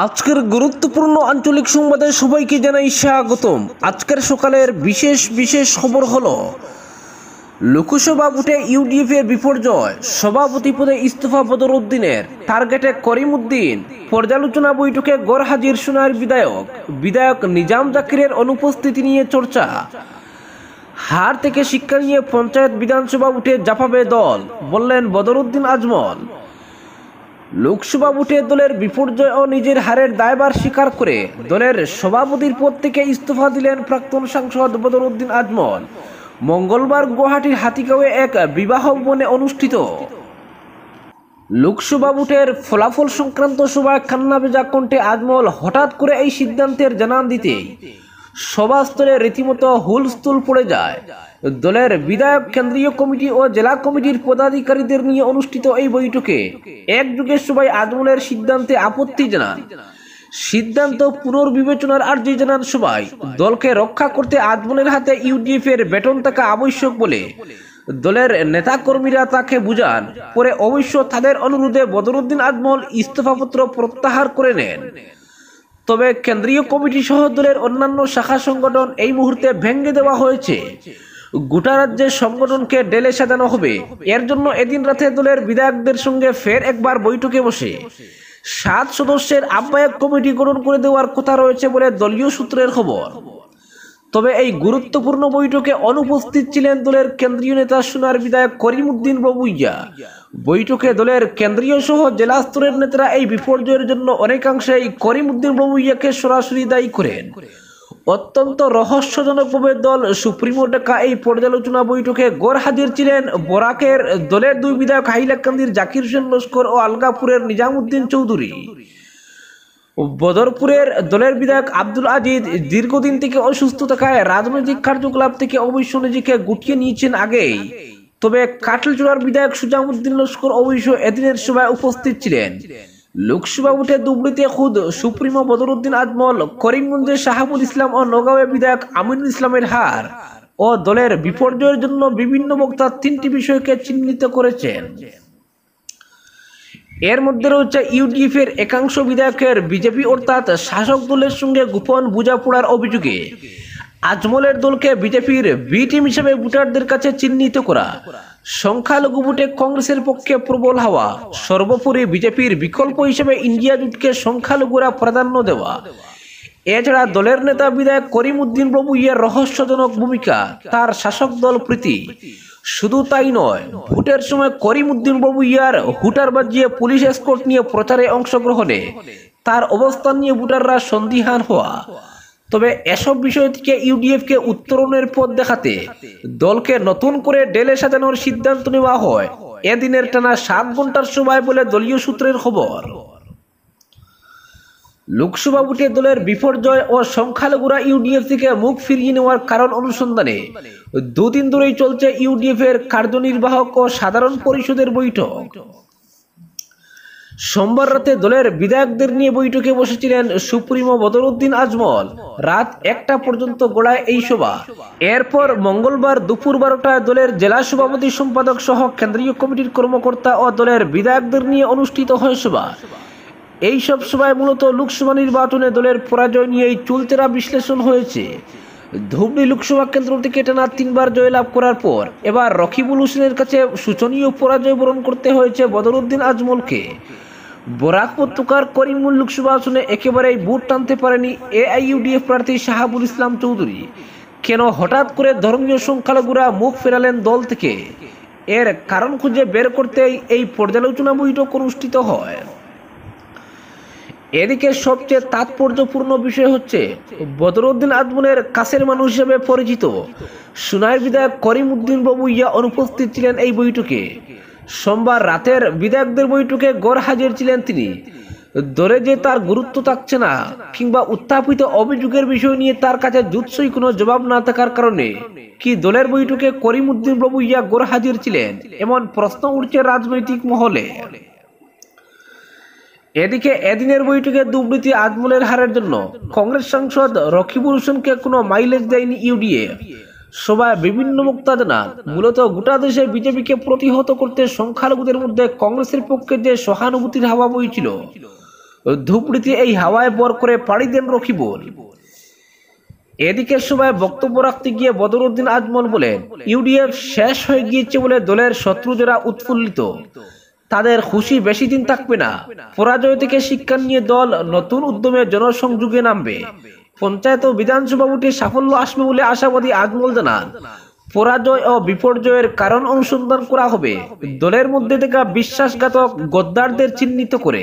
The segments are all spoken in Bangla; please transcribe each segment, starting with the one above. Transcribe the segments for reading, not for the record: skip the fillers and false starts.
আজকের গুরুত্বপূর্ণ আঞ্চলিক সংবাদে সবাইকে জানাই স্বাগতম। আজকের সকালের বিশেষ খবর হলো লোকসভা ভোটে ইউডিএফ এর বিপর্যয়, সভাপতি পদে ইস্তফা বদরউদ্দিনের, টার্গেটে করিমউদ্দিন, পর্যালোচনা বৈঠকে গরহাজির সোনার বিধায়ক নিজাম জাকিরের অনুপস্থিতি নিয়ে চর্চা, হার থেকে শিক্ষা নিয়ে পঞ্চায়েত বিধানসভা ভোটে জাপাবে দল, বললেন বদরউদ্দিন আজমল। লোকসভা ভোটে দলের বিপর্যয় ও নিজের হারের দায়ভার স্বীকার করে দলের সভাপতির পদ থেকে ইস্তফা দিলেন প্রাক্তন সাংসদ বদরউদ্দিন আজমল। মঙ্গলবার গুয়াহাটির হাতিগাঁওয়ে এক বিবাহ ভবনে অনুষ্ঠিত লোকসভা ভোটের ফলাফল সংক্রান্ত সভায় কান্না ভেজা কণ্ঠে আজমল হঠাৎ করে এই সিদ্ধান্তের জানান দিতেই সভাস্থলে রীতিমতো হুলস্থুল পড়ে যায়। দলের বিধায়ক, কেন্দ্রীয় কমিটি ও জেলা কমিটির পদাধিকারীদের নিয়ে অনুষ্ঠিত এই বৈঠকে একযোগে সবাই আজমলের সিদ্ধান্তে আপত্তি জানান। সিদ্ধান্ত পুনর্বিবেচনার আর্জি জানান সবাই। দলকে রক্ষা করতে আজমলের হাতে ইউডিএফ এর বেতন থাকা আবশ্যক বলে দলের নেতাকর্মীরা তাকে বুঝান। পরে অবশ্য তাদের অনুরোধে বদরউদ্দিন আজমল ইস্তফাপত্র প্রত্যাহার করে নেন। তবে কেন্দ্রীয় কমিটি সহ দলের অন্যান্য শাখা সংগঠন এই মুহূর্তে ভেঙে দেওয়া হয়েছে। গোটা রাজ্যের সংগঠনকে ডেলে সাজানো হবে। এর জন্য এদিন রাতে দলের বিধায়কদের সঙ্গে ফের একবার বৈঠকে বসে 7 সদস্যের আহ্বায়ক কমিটি গঠন করে দেওয়ার কথা রয়েছে বলে দলীয় সূত্রের খবর। তবে এই গুরুত্বপূর্ণ বৈঠকে অনুপস্থিত ছিলেন দলের কেন্দ্রীয় নেতা সোনার বিধায়ক করিমউদ্দিন বাবুইয়া। বৈঠকে দলের কেন্দ্রীয় সহ জেলা স্তরের নেতারা এই বিপর্যয়ের জন্য অনেকাংশেই করিমউদ্দিন বাবুইয়াকে সরাসরি দায়ী করেন। অত্যন্ত রহস্যজনকভাবে দল সুপ্রিমো ডাকা এই পর্যালোচনা বৈঠকে গরহাজির ছিলেন বরাকের দলের 2 বিধায়ক হাইলাকান্দির জাকির হোসেন লস্কর ও আলগাপুরের নিজামউদ্দিন চৌধুরী। বদরপুরের দলের বিধায়ক আব্দুল আজিজ দীর্ঘদিন থেকে অসুস্থ থাকায় রাজনৈতিক কার্যকলাপ থেকে অবশ্য নিজেকে গুটিয়ে নিয়েছেন আগেই। তবে কাটলচূড়ার বিধায়ক সুজামউদ্দিন লস্কর অবশ্য এদিনের সভায় উপস্থিত ছিলেন। লোকসভা ভোটে দুবড়িতে খুদ সুপ্রিমো বদরউদ্দিন আজমল, করিমগঞ্জের শাহাবুল ইসলাম ও নগাঁওয়ে বিধায়ক আমিনুল ইসলামের হার ও দলের বিপর্যয়ের জন্য বিভিন্ন বক্তা 3টি বিষয়কে চিহ্নিত করেছেন। এর মধ্যে রয়েছে ইউডিএফ এর একাংশ বিধায়কের বিজেপি অর্থাৎ শাসক দলের সঙ্গে গোপন বোঝাপড়ার অভিযোগে আজমলের দলকে বিজেপির বি টিম হিসেবে ভোটারদের কাছে চিহ্নিত করা, সংখ্যালঘু ভোটে কংগ্রেসের পক্ষে প্রবল হওয়া, সর্বোপরি বিজেপির বিকল্প হিসেবে ইন্ডিয়া জোটকে সংখ্যালঘুরা প্রাধান্য দেওয়া। এছাড়া দলের নেতা বিধায়ক করিমউদ্দিন বাবুইয়ার রহস্যজনক ভূমিকা, তার শাসক দল প্রীতি। শুধু তাই নয়, ভোটের সময় করিমউদ্দিন বাবুইয়ার হুটার বাজিয়ে পুলিশ এসকর্ট নিয়ে প্রচারে অংশগ্রহণে তার অবস্থান নিয়ে ভোটাররা সন্দিহান হওয়া। তবে এসব বিষয় থেকে ইউডিএফকে উত্তরণের পথ দেখাতে দলকে নতুন করে ডেলে সাজানোর সিদ্ধান্ত নেওয়া হয় এদিনের টানা 7 ঘন্টার সভায় বলে দলীয় সূত্রের খবর। লোকসভা ভোটে দলের বিপর্যয় ও সংখ্যালঘুরা ইউডিএফ থেকে মুখ ফিরিয়ে নেওয়ার কারণ অনুসন্ধানে 2 দিন ধরেই চলছে ইউডিএফ এর কার্যনির্বাহক ও সাধারণ পরিষদের বৈঠক। সোমবার রাতে দলের বিধায়কদের নিয়ে বৈঠকে বসেছিলেন সুপ্রিমো বদরউদ্দিন আজমল। রাত 1টা পর্যন্ত গড়ায় এই সভা। এরপর মঙ্গলবার দুপুর 12টায় দলের জেলা সভাপতি, সম্পাদক সহ কেন্দ্রীয় কমিটির কর্মকর্তা ও দলের বিধায়কদের নিয়ে অনুষ্ঠিত হয় সভা। এই সব সভায় মূলত লোকসভা নির্বাচনে দলের পরাজয় নিয়েই চুলচেরা বিশ্লেষণ হয়েছে। ধুবড়ী লোকসভা কেন্দ্র থেকে টানা 3বার জয়লাভ করার পর এবার রকিবুল হোসেনের কাছে শোচনীয় পরাজয় বরণ করতে হয়েছে বদরউদ্দিন আজমলকে। বরাক উপত্যকার করিমগঞ্জ লোকসভা আসনে একেবারেই ভোট টানতে পারেনি এআইইউডিএফ প্রার্থী শাহাবুল ইসলাম চৌধুরী। কেন হঠাৎ করে ধর্মীয় সংখ্যালঘুরা মুখ ফেরালেন দল থেকে, এর কারণ খুঁজে বের করতেই এই পর্যালোচনা বৈঠক অনুষ্ঠিত হয়। এদিকে সবচেয়ে তাৎপর্যপূর্ণ বিষয় হচ্ছে বদরউদ্দিন আজমলের কাছের মানুষ হিসেবে পরিচিত সোনার বিধায়ক করিমউদ্দিন বাবুইয়া অনুপস্থিত ছিলেন এই বৈঠকে। সোমবার রাতের বিধায়কদের বৈঠকে গরহাজির ছিলেন তিনি। দলে যে তার গুরুত্ব থাকছে না কিংবা উত্থাপিত অভিযোগের বিষয় নিয়ে তার কাছে জুৎসই কোনো জবাব না থাকার কারণে কি দলের বৈঠকে করিমউদ্দিন বাবুইয়া গরহাজির ছিলেন, এমন প্রশ্ন উঠছে রাজনৈতিক মহলে। এদিকে এদিনের বৈঠকে দুর্নীতি আজমলের হারের জন্য কংগ্রেস সাংসদ রকিবুল হোসেনকে কোনো মাইলেজ দেয়নি ইউডিএফ। সভায় বিভিন্ন বক্তা জানান, মূলত গোটা দেশে বিজেপিকে প্রতিহত করতে সংখ্যালঘুদের মধ্যে কংগ্রেসের পক্ষে যে সহানুভূতির হাওয়া বইছিল ধুপড়িতে এই হাওয়ায় বর করে পাড়ি দেন রকিবুল। এদিকে সভায় বক্তব্য রাখতে গিয়ে বদরুদ্দিন আজমল বলেন, ইউডিএফ শেষ হয়ে গিয়েছে বলে দলের শত্রু যারা উৎফুল্লিত তাদের খুশি বেশি দিন থাকবে না। পরাজয় থেকে শিক্ষা নিয়ে দল নতুন উদ্যমে জনসংযোগে নামবে। পঞ্চায়েত ও বিধানসভা ভোটে সাফল্য আসবে বলে আশাবাদী আজমল জানান, পরাজয় ও বিপর্যয়ের কারণ অনুসন্ধান করা হবে। দলের মধ্যে থাকা বিশ্বাসঘাতক গদ্দারদের চিহ্নিত করে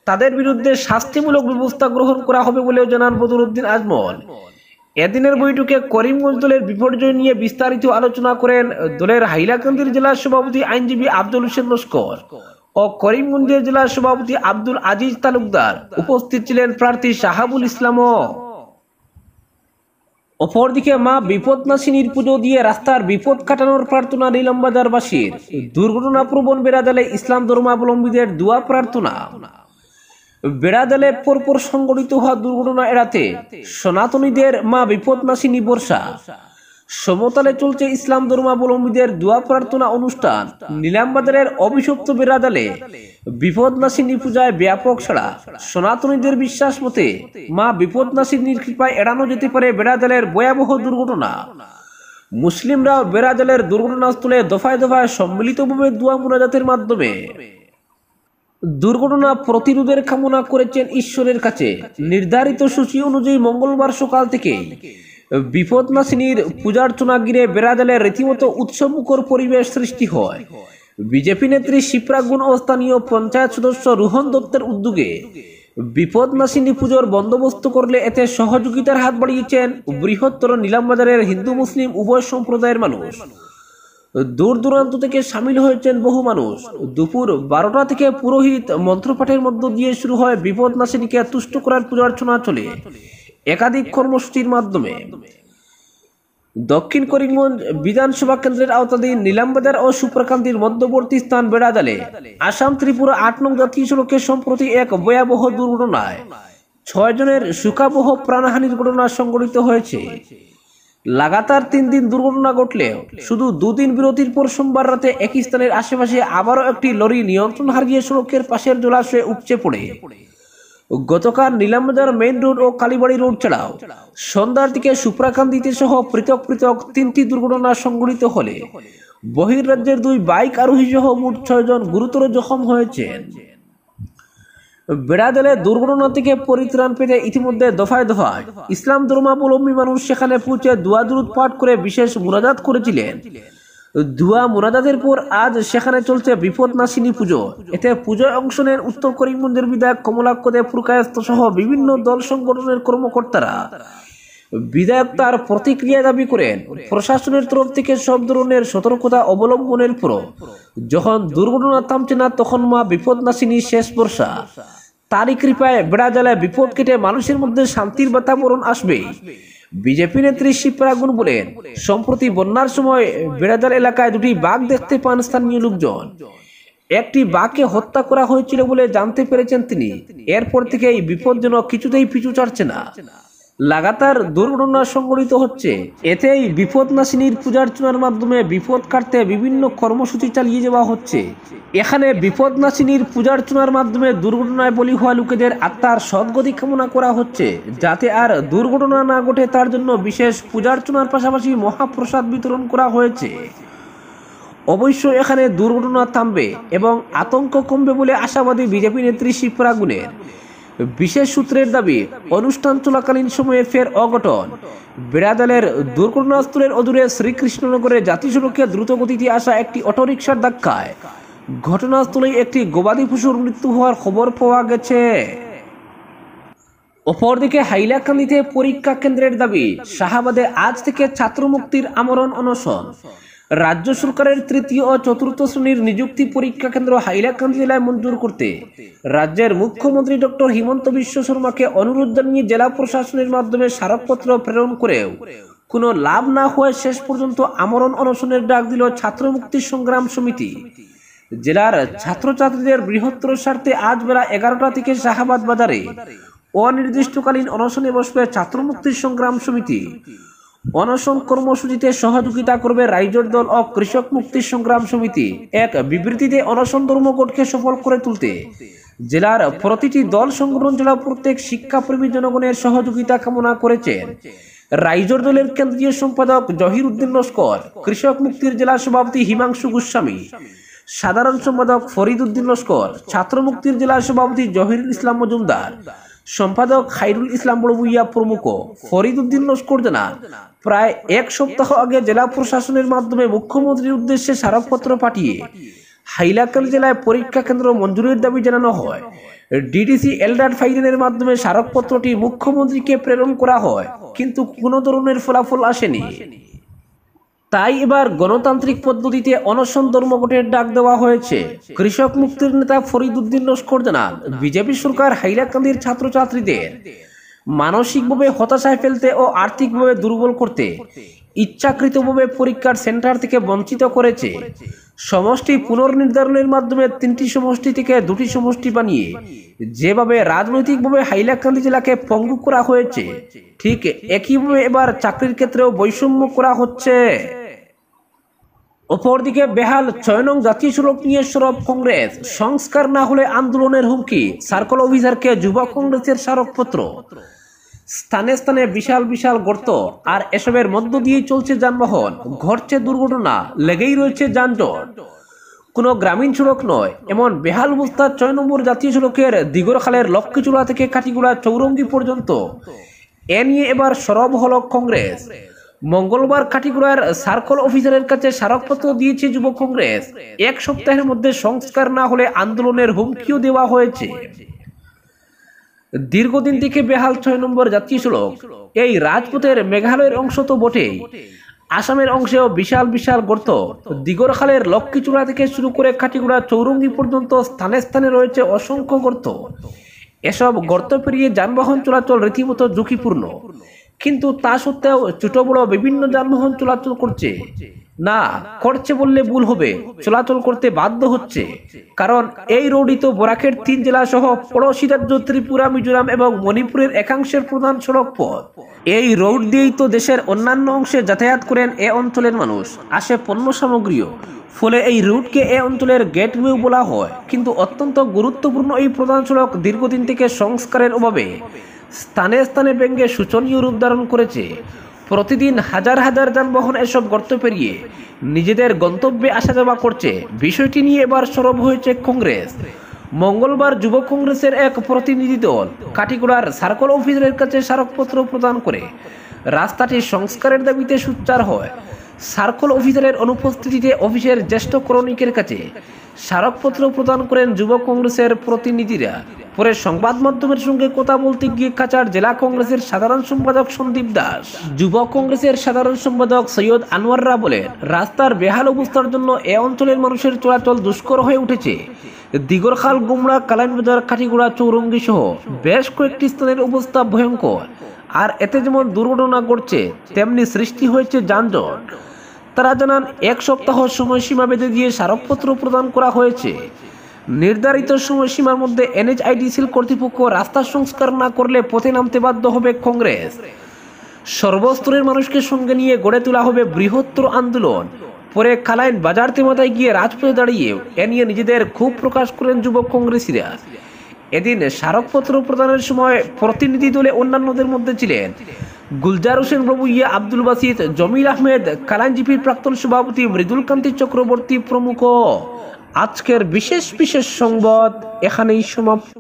তাদের বিরুদ্ধে শাস্তিমূলক ব্যবস্থা গ্রহণ করা হবে বলেও জানান বদরুদ্দিন আজমল। এদিনের বৈঠকে করিমগঞ্জ দলের বিপর্যয় নিয়ে বিস্তারিত আলোচনা করেন দলের হাইলাকান্দির জেলা সভাপতি আইনজীবী আব্দুল হোসেন লস্কর ও করিমগঞ্জের জেলা সভাপতি আব্দুল আজিজ তালুকদার। উপস্থিত ছিলেন প্রার্থী শাহাবুল ইসলামও। অপরদিকে মা বিপদনাশিনীর পুজো দিয়ে রাস্তার বিপদ কাটানোর প্রার্থনা নীলামবাজারবাসীর। দুর্ঘটনা প্রবণ বেড়াজালে ইসলাম ধর্মাবলম্বীদের দোয়া প্রার্থনা। বেড়াজালে পরপর সংঘটিত হওয়া দুর্ঘটনা এড়াতে সনাতনীদের মা বিপদনাশিনী বর্ষা। সমতলে চলছে ইসলাম ধর্মাবলম্বীদের দোয়া প্রার্থনা অনুষ্ঠান। নীলামবাজারের অভিশপ্ত বেড়াজালে বিপদনাশিনী পূজায় ব্যাপক সাড়া। সনাতনীদের বিশ্বাস মতে মা বিপদনাশিনীর কৃপায় এড়ানো যেতে পারে বেড়াজালের ভয়াবহ দুর্ঘটনা। মুসলিমরাও বেড়াজালের দুর্ঘটনাস্থলে দফায় দফায় সম্মিলিতভাবে দোয়া মুনাজাতের মাধ্যমে দুর্ঘটনা প্রতিরোধের কামনা করেছেন ঈশ্বরের কাছে। নির্ধারিত সূচি অনুযায়ী মঙ্গলবার সকাল থেকে বিপদনাশিনীর পূজার্চনা ঘিরে বেড়াজালে রীতিমতো উৎসবমুখর পরিবেশ সৃষ্টি হয়। বিজেপি নেত্রী শিপ্রা গুণ ও স্থানীয় পঞ্চায়েত সদস্য রোহন দত্তের উদ্যোগে বিপদনাশিনী পুজোর বন্দোবস্ত করলে এতে সহযোগিতার হাত বাড়িয়েছেন বৃহত্তর নীলামবাজারের হিন্দু মুসলিম উভয় সম্প্রদায়ের মানুষ। দূর দূরান্ত থেকে সামিল হয়েছেন বহু মানুষ। দুপুর 12টা থেকে পুরোহিত মন্ত্রপাঠের মধ্য দিয়ে শুরু হয় বিপদনাশিনীকে তুষ্ট করার পূজার্চনা চলে একাধিক কর্মসূচির মাধ্যমে। দক্ষিণ করিমগঞ্জ বিধানসভা কেন্দ্রের আওতাধীন নীলামবাজার ও সুপ্রাকান্তির মধ্যবর্তী স্থান বেড়াজালে আসাম ত্রিপুরা 8 নং জাতীয় সড়কে সম্প্রতি এক ভয়াবহ দুর্ঘটনায় 6 জনের শোকাবহ প্রাণহানির ঘটনা সংঘটিত হয়েছে। লাগাতার 3 দিন দুর্ঘটনা ঘটলেও শুধু 2 দিন বিরতির পর সোমবার রাতে একই স্থানের আশেপাশে আবারও একটি লরি নিয়ন্ত্রণ হারিয়ে সড়কের পাশের জলাশয়ে উপচে পড়ে। গতকাল নীলামবাজার মেইন রোড ও কালীবাড়ি রোড ছাড়াও সন্ধ্যার দিকে সুপ্রাকান্দিতে সহ পৃথক পৃথক 3টি দুর্ঘটনা সংঘটিত হলে বহির্রাজ্যের 2 বাইক আরোহী সহ মোট 6 জন গুরুতর জখম হয়েছেন। বেড়াজালে দুর্ঘটনা থেকে পরিত্রাণ পেতে ইতিমধ্যে দফায় দফায় ইসলাম ধর্মাবলম্বী মানুষ সেখানে পৌঁছে দোয়া দুরুদ পাঠ করে বিশেষ মুনাজাত করেছিলেন। দোয়া মুনাজাতের পর আজ সেখানে চলছে বিপদনাশিনী পুজো। এতে পুজোয় অংশ নেন উত্তর করিমগঞ্জের বিধায়ক কমলাক্ষ দে পুরকায়স্থ সহ বিভিন্ন দল সংগঠনের কর্মকর্তারা। বিধায়ক তার প্রতিক্রিয়া দাবি করেন, প্রশাসনের তরফ থেকে সব ধরনের সতর্কতা অবলম্বনের পর যখন দুর্ঘটনা থামছে না তখন মা বিপদনাশিনী শেষ বর্ষা। তারই কৃপায় বেড়াজালায় বিপদ কেটে মানুষের মধ্যে শান্তির বাতাবরণ আসবে। বিজেপি নেত্রী শিপ্রা গুণ বলেন, সম্প্রতি বন্যার সময় বেড়াজাল এলাকায় 2টি বাঘ দেখতে পান স্থানীয় লোকজন। একটি বাঘকে হত্যা করা হয়েছিল বলে জানতে পেরেছেন তিনি। এরপর থেকে এই বিপজ্জনক কিছুতেই পিছু ছাড়ছে না। লাগাতার দুর্ঘটনা সংঘটিত হচ্ছে। এতেই বিপদনাশিনীর পূজার্চনার মাধ্যমে বিপদ কাটতে বিভিন্ন কর্মসূচি চালিয়ে যাওয়া হচ্ছে। এখানে বিপদনাশিনীর পূজার্চনার মাধ্যমে দুর্ঘটনায় বলি হওয়া লোকেদের আত্মার সদ্গতি কামনা করা হচ্ছে, যাতে আর দুর্ঘটনা না ঘটে তার জন্য বিশেষ পূজার্চনার পাশাপাশি মহাপ্রসাদ বিতরণ করা হয়েছে। অবশ্য এখানে দুর্ঘটনা থামবে এবং আতঙ্ক কমবে বলে আশাবাদী বিজেপি নেত্রী শিপ্রা গুণের। বিশেষ সূত্রের দাবি, অনুষ্ঠান চলাকালীন সময়ে ফের অঘটন। বেড়াজালের দুর্ঘটনাস্থলের অদূরে শ্রীকৃষ্ণনগরে জাতীয় সড়কে দ্রুত গতিতে আসা একটি অটোরিকশার ধাক্কায় ঘটনাস্থলে একটি গবাদি পশুর মৃত্যু হওয়ার খবর পাওয়া গেছে। অপরদিকে হাইলাকান্দিতে পরীক্ষা কেন্দ্রের দাবি, শাহাবাদে আজ থেকে ছাত্রমুক্তির আমরণ অনশন। রাজ্য সরকারের 3য় ও 4র্থ শ্রেণীর নিযুক্তি পরীক্ষা কেন্দ্র হাইলাকান্দি জেলায় মঞ্জুর করতে রাজ্যের মুখ্যমন্ত্রী ডক্টর হিমন্ত বিশ্ব শর্মাকে অনুরোধ জানিয়ে জেলা প্রশাসনের মাধ্যমে স্মারকপত্র প্রেরণ করেও কোনো লাভ না হওয়ায় শেষ পর্যন্ত আমরণ অনশনের ডাক দিল ছাত্র মুক্তি সংগ্রাম সমিতি। জেলার ছাত্রছাত্রীদের বৃহত্তর স্বার্থে আজ বেলা 11টা থেকে শাহাবাদ বাজারে অনির্দিষ্টকালীন অনশনে বসবে ছাত্র মুক্তি সংগ্রাম সমিতি। অনশন কর্মসূচিতে সহযোগিতা করবে রাইজর দল ও কৃষক মুক্তি সংগ্রাম সমিতি। এক বিবৃতিতে অনশন ধর্মঘটকে সফল করে তুলতে জেলার প্রতিটি দল সংগঠন জেলা প্রত্যেক শিক্ষাপ্রেমী জনগণের সহযোগিতা কামনা করেছেন রাইজোর দলের কেন্দ্রীয় সম্পাদক জহির উদ্দিন লস্কর, কৃষক মুক্তির জেলা সভাপতি হিমাংশু গোস্বামী, সাধারণ সম্পাদক ফরিদ উদ্দিন লস্কর, ছাত্র মুক্তির জেলা সভাপতি জহিরুল ইসলাম মজুমদার, সম্পাদক খাইরুল ইসলাম বড়ভূইয়া প্রমুখ। ফরিদ উদ্দিন লস্কর জানান, প্রায় এক সপ্তাহ আগে জেলা প্রশাসনের মাধ্যমে মুখ্যমন্ত্রীর উদ্দেশ্যে স্মারকপত্র পাঠিয়ে হাইলাকান্দি জেলায় পরীক্ষা কেন্দ্র মঞ্জুরির দাবি জানানো হয়। ডিডিসি এলডার ফাইনের মাধ্যমে স্মারকপত্রটি মুখ্যমন্ত্রীকে প্রেরণ করা হয়, কিন্তু কোনো ধরনের ফলাফল আসেনি। তাই এবার গণতান্ত্রিক পদ্ধতিতে অনশন ধর্মঘটের ডাক দেওয়া হয়েছে। কৃষক মুক্তির নেতা ফরিদ উদ্দিন লস্কর জানান, বিজেপি সরকার হাইলাকান্দির ছাত্রছাত্রীদের মানসিকভাবে হতাশায় ফেলতে ও আর্থিকভাবে দুর্বল করতে ইচ্ছাকৃতভাবে পরীক্ষার সেন্টার থেকে বঞ্চিত করেছে। সমষ্টি পুনর্নির্ধারণের মাধ্যমে 3টি সমষ্টি থেকে 2টি সমষ্টি বানিয়ে যেভাবে রাজনৈতিকভাবে হাইলাকান্দি জেলাকে পঙ্গু করা হয়েছে, ঠিক একইভাবে এবার চাকরির ক্ষেত্রেও বৈষম্য করা হচ্ছে। অপরদিকে বেহাল 6 নং জাতীয় সড়ক নিয়ে সরব কংগ্রেস, সংস্কার না হলে আন্দোলনের হুমকি, সার্কেল অফিসারকে যুব কংগ্রেসের স্মারকপত্র। স্থানে স্থানে বিশাল বিশাল গর্ত, আর এসবের মধ্য দিয়ে চলছে যানবাহন, ঘটছে দুর্ঘটনা, লেগেই রয়েছে যানজট। কোনো গ্রামীণ সড়ক নয়, এমন বেহাল অবস্থা 6 নম্বর জাতীয় সড়কের দিগরখালের লক্ষ্মীচূড়া থেকে কাটিগুড়া চৌরঙ্গি পর্যন্ত। এ নিয়ে এবার সরব হল কংগ্রেস। মঙ্গলবার কাটিগুড়ার সার্কেল অফিসারের কাছে স্মারকপত্র দিয়েছে যুব কংগ্রেস। এক সপ্তাহের মধ্যে সংস্কার না হলে আন্দোলনের হুমকিও দেওয়া হয়েছে। দীর্ঘদিন থেকে বেহাল 6 নম্বর জাতীয় সড়ক। এই রাজপথের মেঘালয়ের অংশ তো বটেই, আসামের অংশেও বিশাল বিশাল গর্ত। দিগরখালের লক্ষ্মীচূড়া থেকে শুরু করে কাটিগুড়া চৌরঙ্গি পর্যন্ত স্থানে স্থানে রয়েছে অসংখ্য গর্ত। এসব গর্ত পেরিয়ে যানবাহন চলাচল রীতিমতো ঝুঁকিপূর্ণ, কিন্তু তা সত্ত্বেও ছোট বড় বিভিন্ন যানবাহন চলাচল করছে। না করছে বললে ভুল হবে, চলাচল করতে বাধ্য হচ্ছে, কারণ এই রোডই তো বরাকের 3 জেলা সহ পড়োশী রাজ্য ত্রিপুরা, মিজোরাম এবং মণিপুরের একাংশের প্রধান সড়ক পথ। এই রোড দিয়েই তো দেশের অন্যান্য অংশে যাতায়াত করেন এ অঞ্চলের মানুষ, আসে পণ্য সামগ্রীও। ফলে এই রুটকে এ অঞ্চলের গেটওয়ে বলা হয়। কিন্তু অত্যন্ত গুরুত্বপূর্ণ এই প্রধান সড়ক দীর্ঘদিন থেকে সংস্কারের অভাবে স্থানে স্থানে ভেঙে শোচনীয় রূপ ধারণ করেছে। প্রতিদিন হাজার হাজার যানবাহন এসব গর্ত পেরিয়ে নিজেদের গন্তব্যে আসা যাওয়া করছে। বিষয়টি নিয়ে এবার সরব হয়েছে কংগ্রেস। মঙ্গলবার যুব কংগ্রেসের এক প্রতিনিধি দল কাটিগুড়ার সার্কেল অফিসারের কাছে স্মারকপত্র প্রদান করে রাস্তাটি সংস্কারের দাবিতে সোচ্চার হয়। সার্কেল অফিসারের অনুপস্থিতিতে অফিসের জ্যেষ্ঠ ক্রনিকের কাছে স্মারকপত্র প্রদান করেন যুব কংগ্রেসের প্রতিনিধিরা। পরে সংবাদ মাধ্যমের সঙ্গে কথা বলতে গিয়ে কাছাড় জেলা কংগ্রেসের সাধারণ সম্পাদক সন্দীপ দাস, যুব কংগ্রেসের সাধারণ সম্পাদক সৈয়দ আনোয়াররা বলেন, রাস্তার বেহাল অবস্থার জন্য এ অঞ্চলের মানুষের চলাচল দুষ্কর হয়ে উঠেছে। দিগরখাল, গুমরা, কালাইনবাজার, কাটিগুড়া, চৌরঙ্গি সহ বেশ কয়েকটি স্থানের অবস্থা ভয়ঙ্কর। আর এতে যেমন দুর্ঘটনা ঘটছে, তেমনি সৃষ্টি হয়েছে যানজট। তারা জানান, এক সপ্তাহ সময়সীমা বেঁধে দিয়ে স্মারকপত্র প্রদান করা হয়েছে। নির্ধারিত সময়সীমার মধ্যে NHIDCL কর্তৃপক্ষ রাস্তা সংস্কার না করলে পথে নামতে বাধ্য হবে কংগ্রেস। সর্বস্তরের মানুষকে সঙ্গে নিয়ে গড়ে তোলা হবে বৃহত্তর আন্দোলন। পরে কালাইন বাজার তেমাতায় গিয়ে রাজপথে দাঁড়িয়ে এ নিয়ে নিজেদের ক্ষোভ প্রকাশ করেন যুব কংগ্রেসীরা। এদিন স্মারকপত্র প্রদানের সময় প্রতিনিধি দলে অন্যান্যদের মধ্যে ছিলেন গুলজার হোসেন বড়ভূইয়া, আব্দুল বাসিত, জমির আহমেদ, কালাইন জিপির প্রাক্তন সভাপতি মৃদুল কান্তি চক্রবর্তী প্রমুখ। আজকের বিশেষ সংবাদ এখানেই সমাপ্ত।